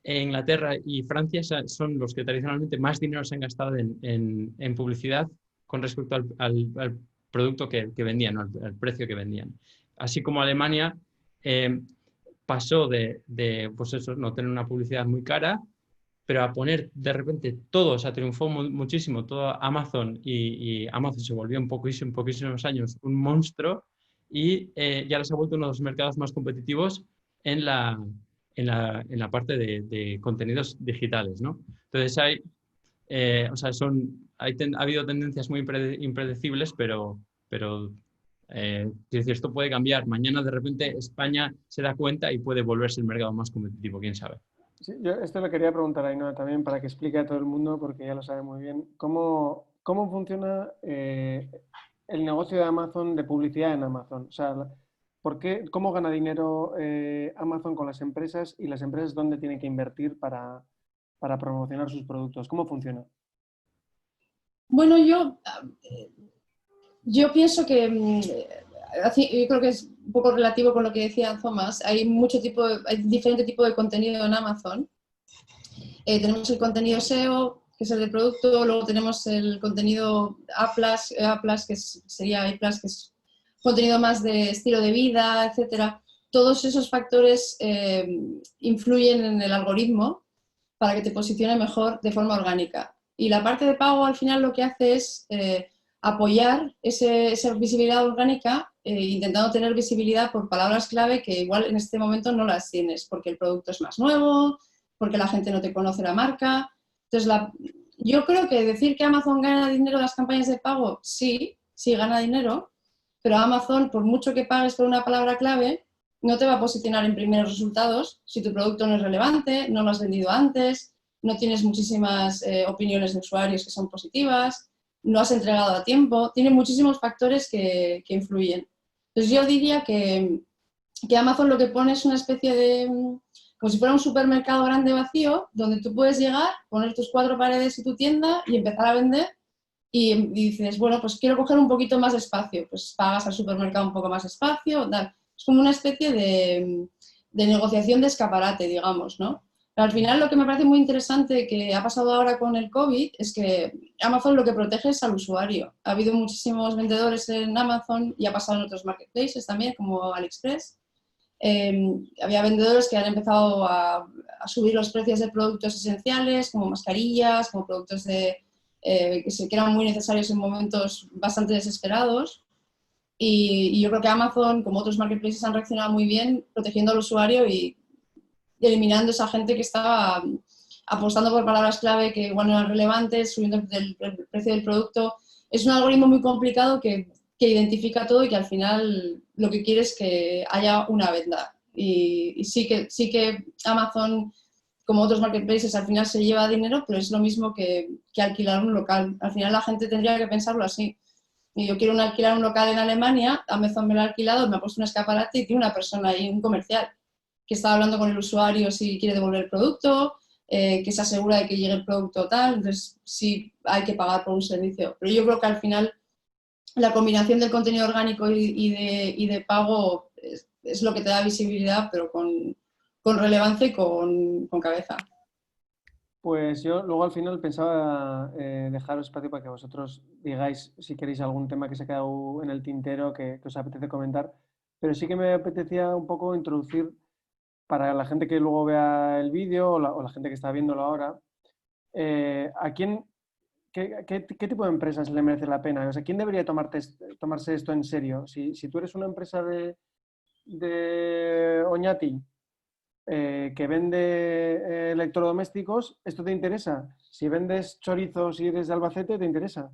Inglaterra y Francia son los que tradicionalmente más dinero se han gastado en publicidad con respecto al producto que vendían, ¿no? Al precio que vendían. Así como Alemania pasó de pues eso, no tener una publicidad muy cara, pero a poner de repente todo, o sea, triunfó muchísimo todo Amazon y Amazon se volvió en poquísimos años un monstruo y ya les ha vuelto uno de los mercados más competitivos en la parte de contenidos digitales, ¿no? Entonces o sea, ha habido tendencias muy impredecibles, pero es decir, esto puede cambiar. Mañana de repente España se da cuenta y puede volverse el mercado más competitivo, quién sabe. Sí, yo esto le quería preguntar a Ainhoa también para que explique a todo el mundo, porque ya lo sabe muy bien, cómo funciona el negocio de Amazon, de publicidad en Amazon. O sea, cómo gana dinero Amazon con las empresas y las empresas dónde tienen que invertir para promocionar sus productos. ¿Cómo funciona? Bueno, yo pienso que yo creo que es un poco relativo con lo que decía Thomas. Hay diferente tipo de contenido en Amazon. Tenemos el contenido SEO, que es el del producto, luego tenemos el contenido A+, que sería A+, que es contenido más de estilo de vida, etcétera. Todos esos factores influyen en el algoritmo para que te posicione mejor de forma orgánica. Y la parte de pago al final lo que hace es apoyar esa visibilidad orgánica, intentando tener visibilidad por palabras clave que igual en este momento no las tienes, porque el producto es más nuevo, porque la gente no te conoce la marca. Entonces, yo creo que decir que Amazon gana dinero en las campañas de pago, sí gana dinero, pero Amazon, por mucho que pagues por una palabra clave, no te va a posicionar en primeros resultados si tu producto no es relevante, no lo has vendido antes, no tienes muchísimas opiniones de usuarios que son positivas, no has entregado a tiempo. Tiene muchísimos factores que influyen. Entonces yo diría que Amazon lo que pone es una especie de, como si fuera un supermercado grande vacío, donde tú puedes llegar, poner tus 4 paredes y tu tienda y empezar a vender. Y dices, bueno, pues quiero coger un poquito más de espacio, pues pagas al supermercado un poco más de espacio, tal. Es como una especie de negociación de escaparate, digamos, ¿no? Pero al final lo que me parece muy interesante que ha pasado ahora con el COVID es que Amazon lo que protege es al usuario. Ha habido muchísimos vendedores en Amazon y ha pasado en otros marketplaces también, como AliExpress. Había vendedores que han empezado a subir los precios de productos esenciales, como mascarillas, como productos que eran muy necesarios en momentos bastante desesperados. Y yo creo que Amazon, como otros marketplaces, han reaccionado muy bien protegiendo al usuario y eliminando esa gente que estaba apostando por palabras clave que igual no eran relevantes, subiendo el precio del producto. Es un algoritmo muy complicado que identifica todo y que al final lo que quiere es que haya una venta. Y sí que Amazon, como otros marketplaces, al final se lleva dinero, pero es lo mismo que alquilar un local. Al final la gente tendría que pensarlo así. Y yo quiero alquilar un local en Alemania, Amazon me lo ha alquilado, me ha puesto un escaparate y tiene una persona ahí, un comercial, que está hablando con el usuario si quiere devolver el producto, que se asegura de que llegue el producto tal. Entonces sí hay que pagar por un servicio. Pero yo creo que al final la combinación del contenido orgánico y de pago es lo que te da visibilidad, pero con relevancia y con cabeza. Pues yo luego al final pensaba dejaros espacio para que vosotros digáis si queréis algún tema que se ha quedado en el tintero que os apetece comentar, pero sí que me apetecía un poco introducir para la gente que luego vea el vídeo o la gente que está viéndolo ahora, ¿a qué tipo de empresas le merece la pena? O sea, ¿quién debería tomarse esto en serio? Si tú eres una empresa de Oñati, que vende electrodomésticos, ¿esto te interesa? Si vendes chorizos y eres de Albacete, ¿te interesa?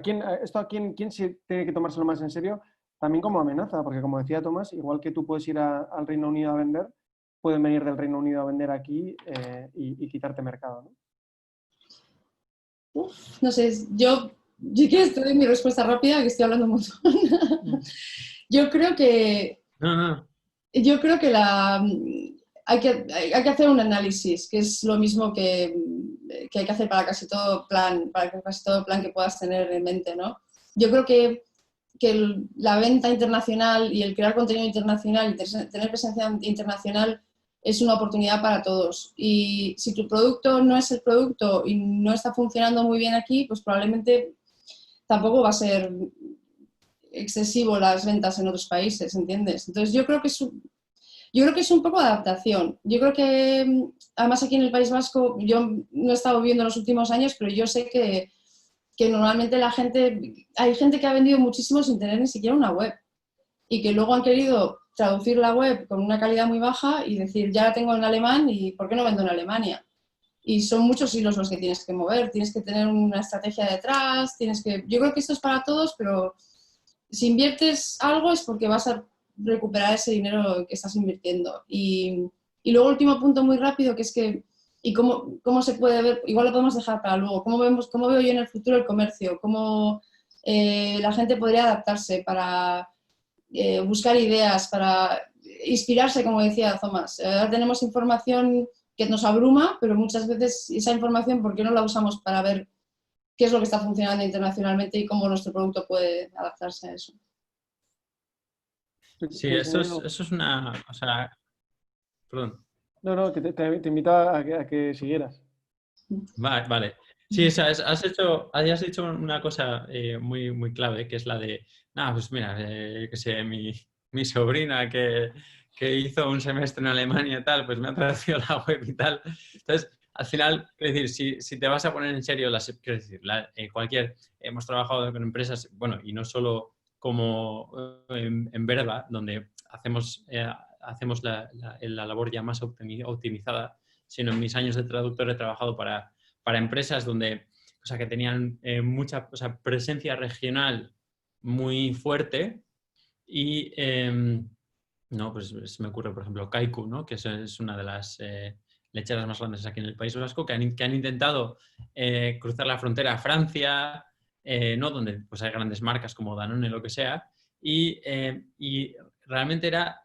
¿Quién sí tiene que tomárselo más en serio? También como amenaza, porque como decía Tomás, igual que tú puedes ir al Reino Unido a vender, pueden venir del Reino Unido a vender aquí y quitarte mercado, ¿no? No sé, yo que te doy mi respuesta rápida, que estoy hablando un montón. Yo creo que No. hay que hacer un análisis, que es lo mismo que hay que hacer para casi todo plan que puedas tener en mente, ¿no? Yo creo que la venta internacional y el crear contenido internacional y tener presencia internacional es una oportunidad para todos. Y si tu producto no es el producto y no está funcionando muy bien aquí, pues probablemente tampoco va a ser excesivo las ventas en otros países, ¿entiendes? Entonces yo creo que es un poco de adaptación. Yo creo que, además aquí en el País Vasco, yo no he estado viviendo en los últimos años, pero yo sé que normalmente hay gente que ha vendido muchísimo sin tener ni siquiera una web y que luego han querido traducir la web con una calidad muy baja y decir, ya la tengo en alemán y ¿por qué no vendo en Alemania? Y son muchos hilos los que tienes que mover, tienes que tener una estrategia detrás, yo creo que esto es para todos, pero si inviertes algo es porque vas a recuperar ese dinero que estás invirtiendo. Y luego último punto muy rápido, que es que, y cómo se puede ver, igual lo podemos dejar para luego, cómo veo yo en el futuro el comercio, cómo la gente podría adaptarse para buscar ideas, para inspirarse, como decía Tomás. Ahora tenemos información que nos abruma, pero muchas veces esa información, ¿por qué no la usamos para ver qué es lo que está funcionando internacionalmente y cómo nuestro producto puede adaptarse a eso? Sí, eso es una... O sea, perdón. No, que te invitaba a que siguieras. Vale. Sí, o sea, has dicho una cosa muy, muy clave, que es la de, nada, pues mira, que sé, mi sobrina que hizo un semestre en Alemania y tal, pues me ha traducido la web y tal. Entonces, al final, es decir, si te vas a poner en serio, quiero decir, hemos trabajado con empresas, bueno, y no solo como en Verba, donde hacemos la labor ya más optimizada, sino en mis años de traductor he trabajado para empresas donde, o sea, que tenían mucha, o sea, presencia regional muy fuerte y, no, pues se me ocurre, por ejemplo, Kaiku, ¿no? Que es una de las lecheras más grandes aquí en el País Vasco, que han intentado cruzar la frontera a Francia, ¿no? Donde pues, hay grandes marcas como Danone, lo que sea, y realmente era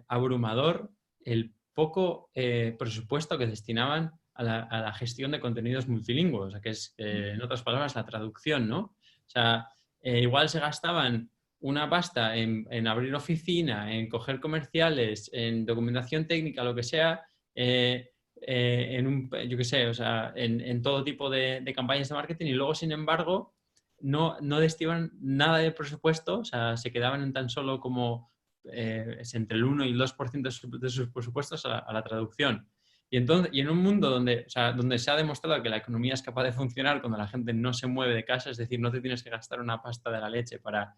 abrumador el poco presupuesto que destinaban a la gestión de contenidos multilingües, o sea, que es, en otras palabras, la traducción, ¿no? O sea, igual se gastaban una pasta en abrir oficina, en coger comerciales, en documentación técnica, lo que sea, yo qué sé, o sea, en todo tipo de campañas de marketing y luego, sin embargo, no destinaban nada de presupuesto, o sea, se quedaban en tan solo como entre el 1 y el 2% de sus presupuestos a la traducción. Y en un mundo donde se ha demostrado que la economía es capaz de funcionar cuando la gente no se mueve de casa, es decir, no te tienes que gastar una pasta de la leche para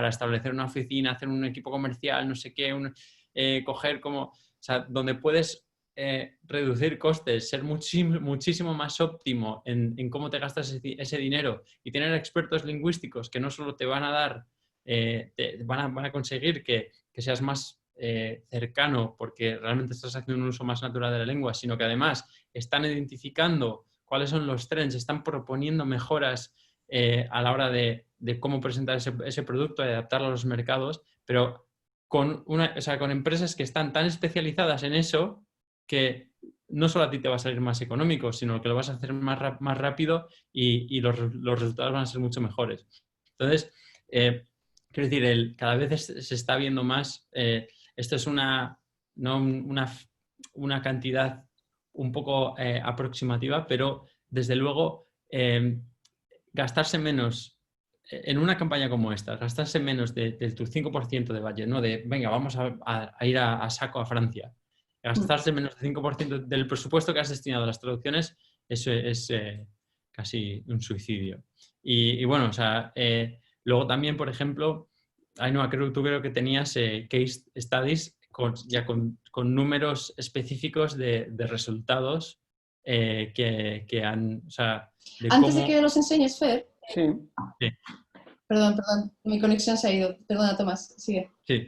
establecer una oficina, hacer un equipo comercial, no sé qué, coger como... O sea, donde puedes reducir costes, ser muchísimo más óptimo en cómo te gastas ese dinero y tener expertos lingüísticos que no solo te van a dar, van a conseguir que seas más cercano porque realmente estás haciendo un uso más natural de la lengua, sino que además están identificando cuáles son los trends, están proponiendo mejoras a la hora de cómo presentar ese producto y adaptarlo a los mercados, pero con empresas que están tan especializadas en eso que no solo a ti te va a salir más económico, sino que lo vas a hacer más rápido y los resultados van a ser mucho mejores. Entonces, quiero decir, cada vez se está viendo más, esto es una cantidad un poco aproximativa, pero desde luego gastarse menos en una campaña como esta, gastarse menos de tu 5% de budget, ¿no? De, venga, vamos a ir a saco a Francia. Gastarse menos del 5% del presupuesto que has destinado a las traducciones, eso es casi un suicidio. Y bueno, o sea, luego también, por ejemplo, Ainhoa, creo que tenías case studies con números específicos de resultados que han... O sea, de Antes cómo... de que los enseñes, Fer. Sí. Sí. Perdón, mi conexión se ha ido. Perdona, Tomás, sigue. Sí.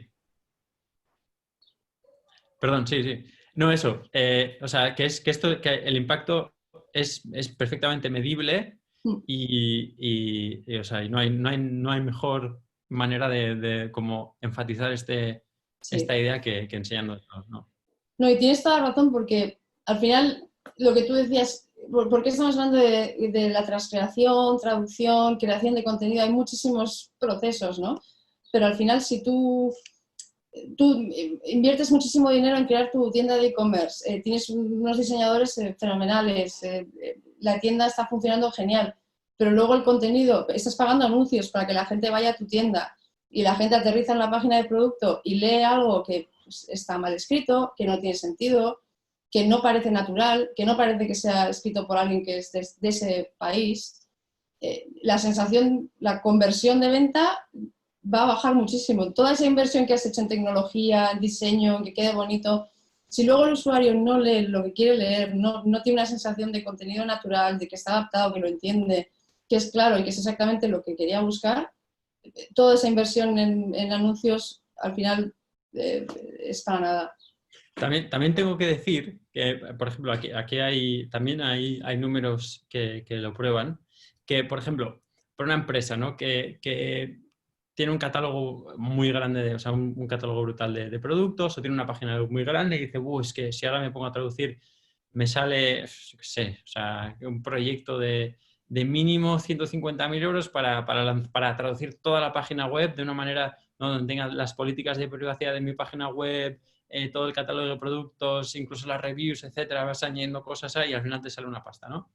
Perdón, sí. No, eso. O sea, que el impacto es perfectamente medible y, o sea, y no hay mejor manera de como enfatizar esta idea que enseñando, ¿no? No, y tienes toda la razón porque al final lo que tú decías, ¿por qué estamos hablando de la transcreación, traducción, creación de contenido? Hay muchísimos procesos, ¿no? Pero al final si tú inviertes muchísimo dinero en crear tu tienda de e-commerce, tienes unos diseñadores fenomenales, la tienda está funcionando genial, pero luego el contenido, estás pagando anuncios para que la gente vaya a tu tienda y la gente aterriza en la página de producto y lee algo que pues, está mal escrito, que no tiene sentido, que no parece natural, que no parece que sea escrito por alguien que es de ese país. La sensación, la conversión de venta va a bajar muchísimo. Toda esa inversión que has hecho en tecnología, en diseño, en que quede bonito, si luego el usuario no lee lo que quiere leer, no tiene una sensación de contenido natural, de que está adaptado, que lo entiende, que es claro y que es exactamente lo que quería buscar, toda esa inversión en anuncios al final es para nada. También tengo que decir que, por ejemplo, aquí también hay números que lo prueban, que, por ejemplo, por una empresa, ¿no? que tiene un catálogo muy grande, o sea, un catálogo brutal de productos, o tiene una página web muy grande y dice, es que si ahora me pongo a traducir, me sale, yo qué sé, o sea, un proyecto de mínimo 150.000 euros para traducir toda la página web de una manera, ¿no? Donde tenga las políticas de privacidad de mi página web, todo el catálogo de productos, incluso las reviews, etcétera, vas añadiendo cosas ahí y al final te sale una pasta, ¿no?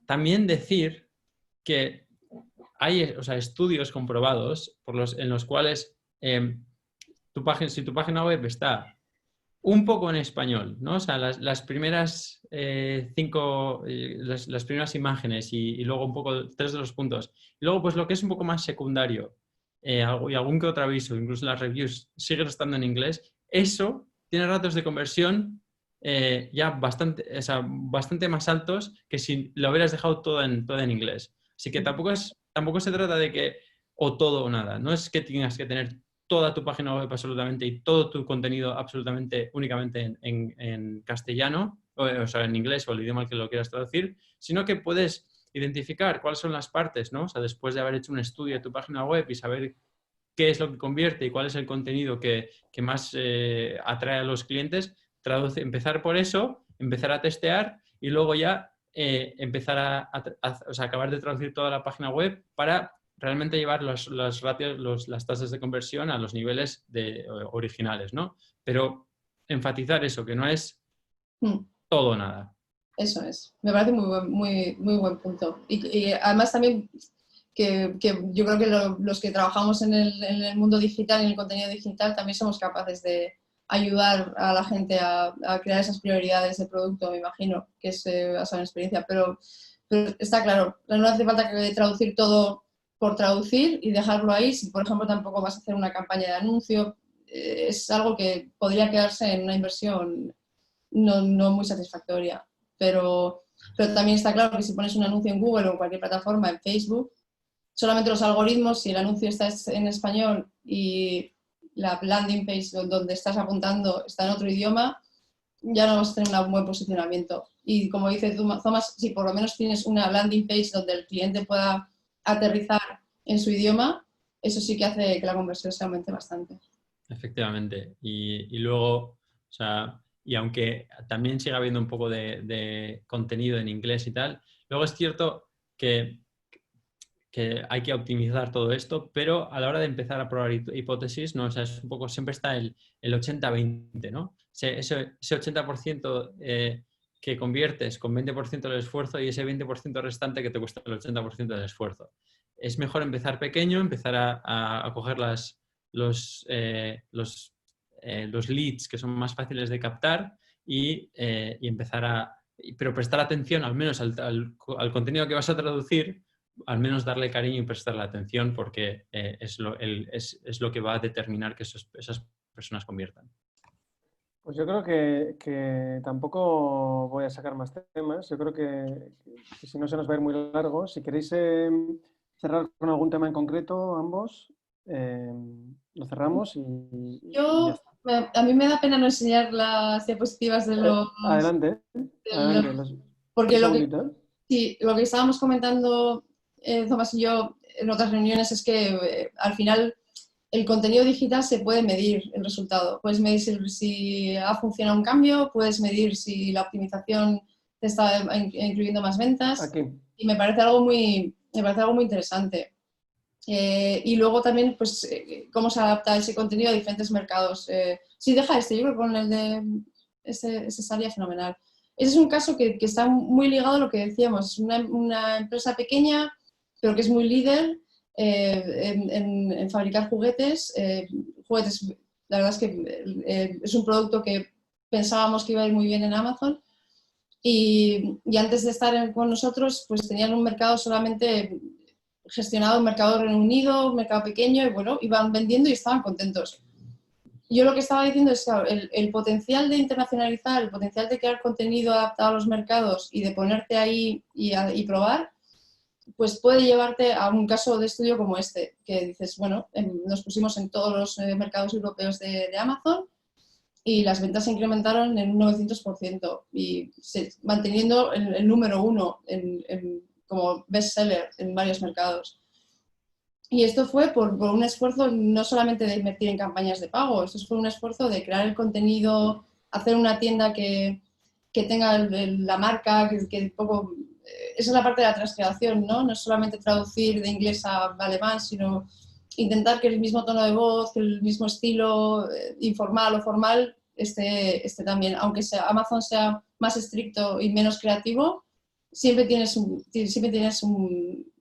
También decir que hay, o sea, estudios comprobados en los cuales si tu página web está un poco en español, ¿no? O sea, las primeras las primeras imágenes y luego un poco 3 de los puntos. Y luego, pues lo que es un poco más secundario y algún que otro aviso, incluso las reviews, siguen estando en inglés. Eso tiene ratos de conversión ya bastante más altos que si lo hubieras dejado todo en inglés. Así que tampoco se trata de que o todo o nada. No es que tengas que tener toda tu página web absolutamente y todo tu contenido absolutamente únicamente en castellano, o sea, en inglés o el idioma al que lo quieras traducir, sino que puedes identificar cuáles son las partes, ¿no? O sea, después de haber hecho un estudio de tu página web y saber qué es lo que convierte y cuál es el contenido que más atrae a los clientes, empezar por eso, empezar a testear y luego ya empezar o sea, acabar de traducir toda la página web para realmente llevar los ratios, las tasas de conversión a los niveles originales, ¿no? Pero enfatizar eso, que no es todo o nada. Eso es. Me parece muy buen punto. Y además también que yo creo que los que trabajamos en el mundo digital, en el contenido digital, también somos capaces de ayudar a la gente a crear esas prioridades de producto, me imagino, que es basado en experiencia. Pero está claro, no hace falta que traducir todo por traducir y dejarlo ahí. Si, por ejemplo, tampoco vas a hacer una campaña de anuncio, es algo que podría quedarse en una inversión no muy satisfactoria. Pero también está claro que si pones un anuncio en Google o en cualquier plataforma, en Facebook, solamente los algoritmos, si el anuncio está en español y la landing page donde estás apuntando está en otro idioma, ya no vas a tener un buen posicionamiento. Y como dice Thomas, si por lo menos tienes una landing page donde el cliente pueda aterrizar en su idioma, eso sí que hace que la conversión se aumente bastante. Efectivamente. Y luego, o sea, y aunque también siga habiendo un poco de contenido en inglés y tal, luego es cierto que hay que optimizar todo esto, pero a la hora de empezar a probar hipótesis, ¿no? O sea, es un poco, siempre está el 80-20, ¿no? Ese 80% que conviertes con 20% del esfuerzo y ese 20% restante que te cuesta el 80% del esfuerzo. Es mejor empezar pequeño, empezar a coger los leads que son más fáciles de captar y empezar pero prestar atención al menos al contenido que vas a traducir, al menos darle cariño y prestarle atención porque es lo que va a determinar que esas personas conviertan. Pues yo creo que tampoco voy a sacar más temas. Yo creo que si no se nos va a ir muy largo. Si queréis cerrar con algún tema en concreto, ambos, lo cerramos y ya está. A mí me da pena no enseñar las diapositivas de los... Adelante, adelante. Porque Un segundito. sí, lo que estábamos comentando Tomás y yo en otras reuniones es que al final el contenido digital se puede medir el resultado. Puedes medir si ha funcionado un cambio, puedes medir si la optimización te está incluyendo más ventas. Aquí. Y me parece algo muy interesante. Y luego también, pues, cómo se adapta ese contenido a diferentes mercados. Sí, deja yo creo que con el de ese salía fenomenal. Ese es un caso que está muy ligado a lo que decíamos. Es una empresa pequeña, pero que es muy líder en fabricar juguetes. Juguetes, la verdad es que es un producto que pensábamos que iba a ir muy bien en Amazon. Y antes de estar con nosotros, pues tenían un mercado solamente gestionado, un mercado Reino Unido, un mercado pequeño, y bueno, iban vendiendo y estaban contentos. Yo lo que estaba diciendo es que el potencial de internacionalizar, el potencial de crear contenido adaptado a los mercados y de ponerte ahí y probar, pues puede llevarte a un caso de estudio como este, que dices, bueno, nos pusimos en todos los mercados europeos de Amazon y las ventas se incrementaron en un 900% y manteniendo el número uno como bestseller en varios mercados. Y esto fue por un esfuerzo no solamente de invertir en campañas de pago, esto fue un esfuerzo de crear el contenido, hacer una tienda que tenga la marca, que poco... Esa es la parte de la transcreación, ¿no? No es solamente traducir de inglés a alemán, sino intentar que el mismo tono de voz, que el mismo estilo informal o formal esté también. Aunque Amazon sea más estricto y menos creativo, siempre tienes un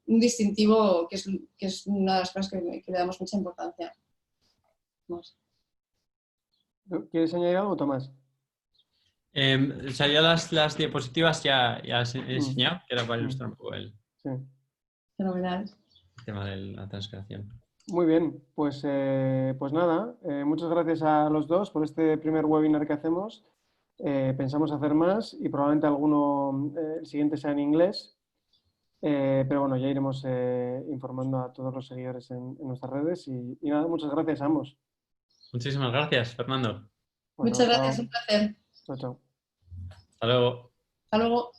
distintivo que es una de las cosas que le damos mucha importancia. ¿Quieres añadir algo, Tomás? O sea, ya las diapositivas ya has enseñado, que era para ilustrar un poco el Fenomenal. tema de la transcreación. Muy bien, pues nada, muchas gracias a los dos por este primer webinar que hacemos. Pensamos hacer más y probablemente alguno, el siguiente sea en inglés, pero bueno, ya iremos informando a todos los seguidores en nuestras redes y nada, muchas gracias a ambos. Muchísimas gracias, Fernando. Bueno, Muchas chao. gracias, un placer. Chao, chao. Hasta luego. Hasta luego.